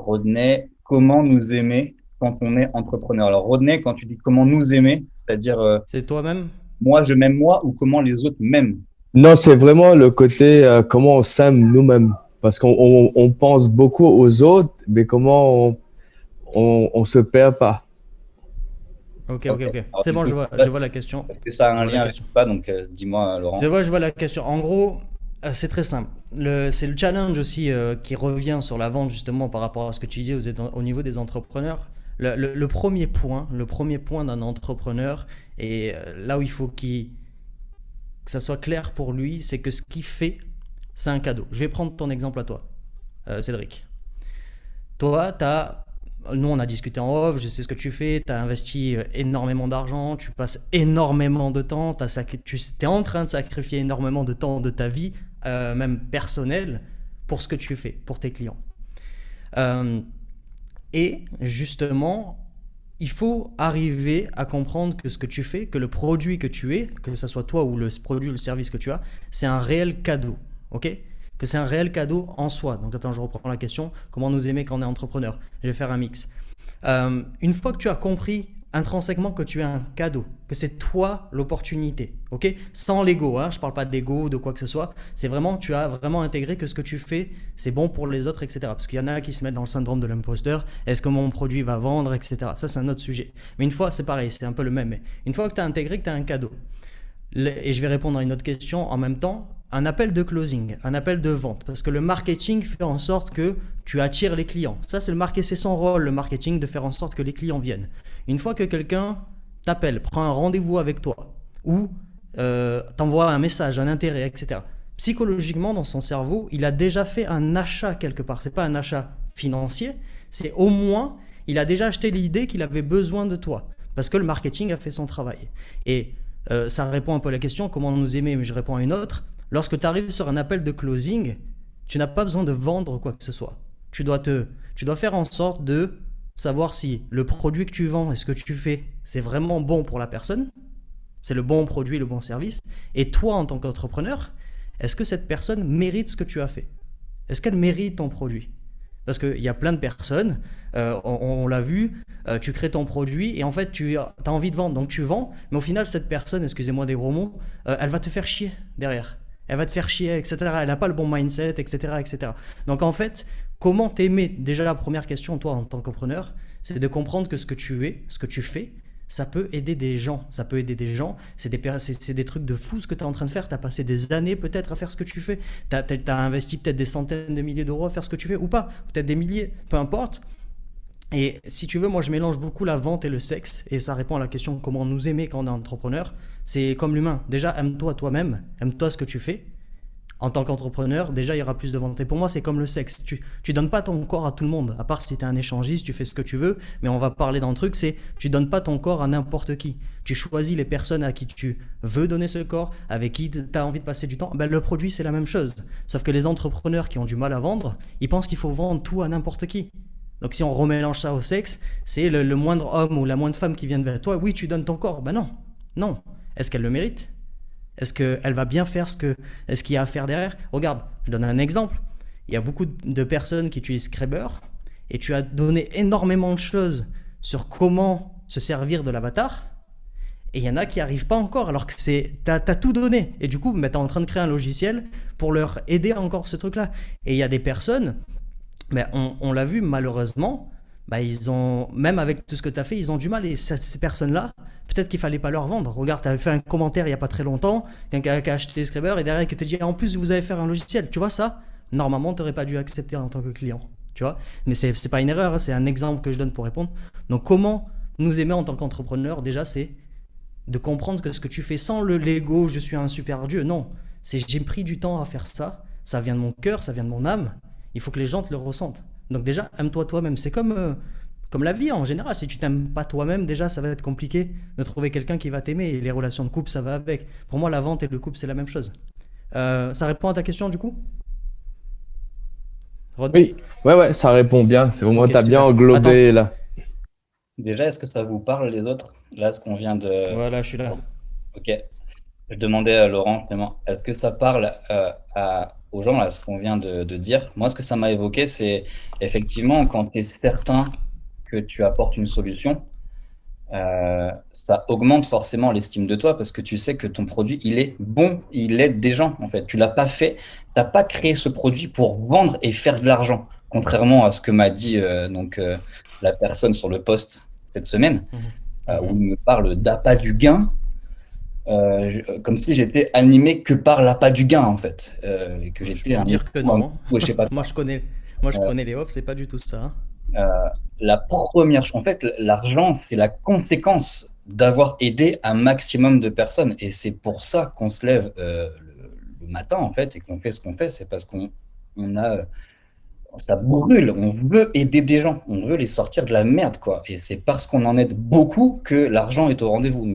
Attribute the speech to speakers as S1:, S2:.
S1: Rodney, comment nous aimer quand on est entrepreneur? Alors, Rodney, quand tu dis comment nous aimer, c'est-à-dire
S2: C'est toi-même?
S1: moi, je m'aime moi ou comment les autres m'aiment?
S3: Non, c'est vraiment le côté comment on s'aime nous-mêmes. Parce qu'on pense beaucoup aux autres, mais comment on se perd pas.
S2: Ok,
S1: Ok.
S2: ok, ok.
S1: Alors,
S2: C'est
S1: du
S2: bon,
S1: coup,
S2: je vois la question.
S1: est-ce que ça a
S2: Je
S1: un
S2: vois la
S1: lien avec
S2: question.
S1: ou pas? Donc, dis-moi,
S2: C'est
S1: Laurent.
S2: vrai, je vois la question. En gros, c'est très simple. C'est le challenge aussi qui revient sur la vente justement par rapport à ce que tu disais au niveau des entrepreneurs. Le premier point d'un entrepreneur et là où il faut que ça soit clair pour lui, c'est que ce qu'il fait, c'est un cadeau. Je vais prendre ton exemple à toi, Cédric. Toi, nous on a discuté en off, je sais ce que tu fais, tu as investi énormément d'argent, tu passes énormément de temps, tu es en train de sacrifier énormément de temps de ta vie, même personnelle, pour ce que tu fais, pour tes clients. Euh, et justement, il faut arriver à comprendre que ce que tu fais, que le produit que tu es, que ce soit toi ou le produit ou le service que tu as, c'est un réel cadeau. Ok? Que c'est un réel cadeau en soi. Donc attends, je reprends la question. Comment nous aimer quand on est entrepreneur? Je vais faire un mix. Une fois que tu as compris intrinsèquement que tu es un cadeau, que c'est toi l'opportunité, ok? Sans l'ego, hein, je parle pas d'ego ou de quoi que ce soit. C'est vraiment, tu as vraiment intégré que ce que tu fais, c'est bon pour les autres, etc. Parce qu'il y en a qui se mettent dans le syndrome de l'imposteur. Est-ce que mon produit va vendre, etc. Ça, c'est un autre sujet. Mais une fois, c'est pareil, c'est un peu le même. Mais une fois que tu as intégré que tu as un cadeau, et je vais répondre à une autre question en même temps, un appel de closing, un appel de vente, parce que le marketing fait en sorte que tu attires les clients. Ça, c'est son rôle, le marketing, de faire en sorte que les clients viennent. Une fois que quelqu'un t'appelle, prend un rendez-vous avec toi, ou t'envoie un message, un intérêt, etc. Psychologiquement, dans son cerveau, il a déjà fait un achat quelque part. C'est pas un achat financier, c'est au moins, il a déjà acheté l'idée qu'il avait besoin de toi, parce que le marketing a fait son travail. Et ça répond un peu à la question comment nous aimer, mais je réponds à une autre. Lorsque tu arrives sur un appel de closing, tu n'as pas besoin de vendre quoi que ce soit. Tu dois faire en sorte de savoir si le produit que tu vends et ce que tu fais, c'est vraiment bon pour la personne, c'est le bon produit, le bon service, et toi en tant qu'entrepreneur, est-ce que cette personne mérite ce que tu as fait? Est-ce qu'elle mérite ton produit? Parce qu'il y a plein de personnes, on l'a vu, tu crées ton produit et en fait tu as envie de vendre, donc tu vends, mais au final cette personne, excusez-moi des gros mots, elle va te faire chier derrière. Elle va te faire chier, etc. Elle n'a pas le bon mindset, etc., etc. Donc en fait, comment t'aimer? Déjà la première question, toi en tant qu'entrepreneur, c'est de comprendre que ce que tu es, ce que tu fais, ça peut aider des gens. Ça peut aider des gens. C'est des trucs de fou ce que tu es en train de faire. Tu as passé des années peut-être à faire ce que tu fais. Tu as investi peut-être des centaines de milliers d'euros à faire ce que tu fais ou pas. Peut-être des milliers, peu importe. Et si tu veux, moi je mélange beaucoup la vente et le sexe. Et ça répond à la question comment nous aimer quand on est entrepreneur. C'est comme l'humain. Déjà, aime-toi toi-même. Aime-toi ce que tu fais en tant qu'entrepreneur, déjà il y aura plus de ventes. Et pour moi, c'est comme le sexe. Tu donnes pas ton corps à tout le monde, à part si tu es un échangiste, tu fais ce que tu veux. Mais on va parler d'un truc, c'est tu donnes pas ton corps à n'importe qui. Tu choisis les personnes à qui tu veux donner ce corps, avec qui tu as envie de passer du temps. Ben, le produit, c'est la même chose. Sauf que les entrepreneurs qui ont du mal à vendre, ils pensent qu'il faut vendre tout à n'importe qui. Donc si on remélange ça au sexe, c'est le moindre homme ou la moindre femme qui vient vers toi, oui, tu donnes ton corps. Ben non, non. Est-ce qu'elle le mérite? Est-ce qu'elle va bien faire ce qu'il y a à faire derrière? Regarde, je donne un exemple. Il y a beaucoup de personnes qui utilisent Scrabble et tu as donné énormément de choses sur comment se servir de l'avatar. Et il y en a qui n'y arrivent pas encore alors que t'as tout donné. Et du coup, tu es en train de créer un logiciel pour leur aider encore ce truc-là. Et il y a des personnes, ben, on l'a vu malheureusement, bah, ils ont, même avec tout ce que tu as fait, ils ont du mal. Et ces personnes-là, peut-être qu'il fallait pas leur vendre. Regarde, tu avais fait un commentaire il y a pas très longtemps, quelqu'un qui a acheté Scrabble et derrière qui te dit en plus vous avez fait un logiciel. Tu vois ça? Normalement, tu n'aurais pas dû accepter en tant que client. Tu vois? Mais c'est pas une erreur, hein, c'est un exemple que je donne pour répondre. Donc, comment nous aimer en tant qu'entrepreneur? Déjà, c'est de comprendre que ce que tu fais sans le l'ego, je suis un super dieu. Non, c'est j'ai pris du temps à faire ça. Ça vient de mon cœur, ça vient de mon âme. Il faut que les gens te le ressentent. Donc déjà, aime-toi toi-même. C'est comme la vie en général. Si tu t'aimes pas toi-même, déjà, ça va être compliqué de trouver quelqu'un qui va t'aimer. Et les relations de couple, ça va avec. Pour moi, la vente et le couple, c'est la même chose. Ça répond à ta question du coup, Rodney?
S3: Oui, ouais, ouais, ça répond bien. C'est vraiment,
S2: Ok,
S3: t'as bien
S2: super. Attends,
S3: englobé là.
S1: Déjà, est-ce que ça vous parle les autres? Là, ce qu'on vient de...
S2: voilà, je suis là.
S1: Ok. Je demandais à Laurent, justement, est-ce que ça parle aux gens, là, ce qu'on vient de dire, moi, ce que ça m'a évoqué, c'est effectivement quand tu es certain que tu apportes une solution, ça augmente forcément l'estime de toi parce que tu sais que ton produit, il est bon, il aide des gens, en fait. Tu l'as pas fait, t'as pas créé ce produit pour vendre et faire de l'argent, contrairement à ce que m'a dit la personne sur le post cette semaine,
S2: Mhm.
S1: où
S2: Mhm.
S1: il me parle d'appât du gain, comme si j'étais animé que par l'appât du gain, en fait, et que
S2: Je
S1: j'étais
S2: peux te dire que non.
S1: ouais, je sais pas
S2: Moi,
S1: quoi.
S2: je connais les offres, c'est pas du tout ça, hein.
S1: Euh, la première chose, en fait, l'argent, c'est la conséquence d'avoir aidé un maximum de personnes. Et c'est pour ça qu'on se lève le matin, en fait, et qu'on fait ce qu'on fait. C'est parce on a, ça brûle. On veut aider des gens. On veut les sortir de la merde, quoi. Et c'est parce qu'on en aide beaucoup que l'argent est au rendez-vous.